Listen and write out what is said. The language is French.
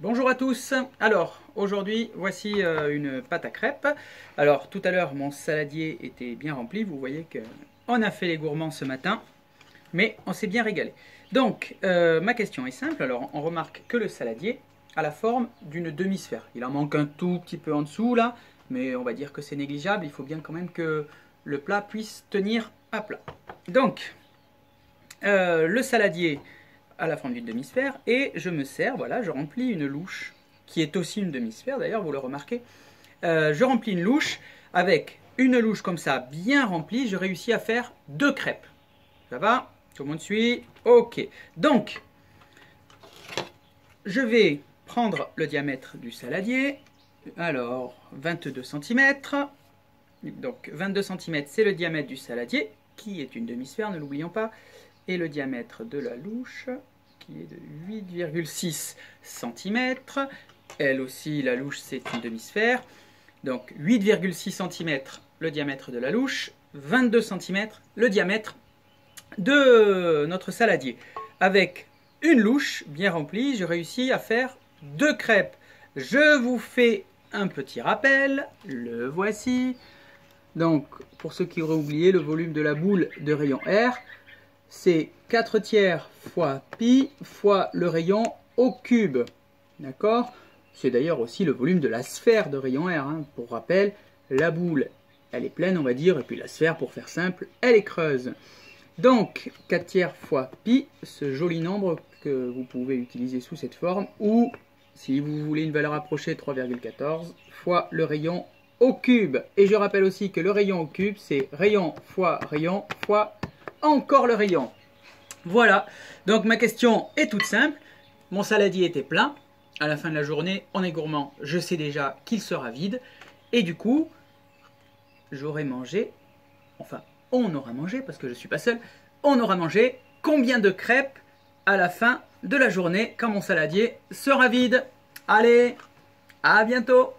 Bonjour à tous. Alors aujourd'hui voici une pâte à crêpes. Alors tout à l'heure mon saladier était bien rempli. Vous voyez qu'on a fait les gourmands ce matin, mais on s'est bien régalé. Donc ma question est simple. Alors on remarque que le saladier a la forme d'une demi-sphère. Il en manque un tout petit peu en dessous là, mais on va dire que c'est négligeable. Il faut bien quand même que le plat puisse tenir à plat. Donc le saladier à la forme d'une demi-sphère et je me sers, voilà, je remplis une louche qui est aussi une demi-sphère d'ailleurs, vous le remarquez. Je remplis une louche avec une louche comme ça bien remplie, je réussis à faire 2 crêpes. Ça va? Tout le monde suit? Ok. Donc, je vais prendre le diamètre du saladier. Alors, 22 cm. Donc, 22 cm, c'est le diamètre du saladier, qui est une demi-sphère, ne l'oublions pas. Et le diamètre de la louche, qui est de 8,6 cm. Elle aussi, la louche, c'est une demi-sphère. Donc 8,6 cm le diamètre de la louche, 22 cm le diamètre de notre saladier. Avec une louche bien remplie, je réussis à faire 2 crêpes. Je vous fais un petit rappel, le voici. Donc, pour ceux qui auraient oublié, le volume de la boule de rayon R, c'est 4 tiers fois pi fois le rayon au cube. D'accord? C'est d'ailleurs aussi le volume de la sphère de rayon R. Hein. Pour rappel, la boule, elle est pleine, on va dire, et puis la sphère, pour faire simple, elle est creuse. Donc, 4 tiers fois pi, ce joli nombre que vous pouvez utiliser sous cette forme, ou, si vous voulez une valeur approchée, 3,14 fois le rayon au cube. Et je rappelle aussi que le rayon au cube, c'est rayon fois encore le rayon. Voilà, donc ma question est toute simple. Mon saladier était plein. À la fin de la journée, on est gourmand. Je sais déjà qu'il sera vide. Et du coup, j'aurai mangé, enfin, on aura mangé, parce que je ne suis pas seul, on aura mangé combien de crêpes à la fin de la journée quand mon saladier sera vide? Allez, à bientôt!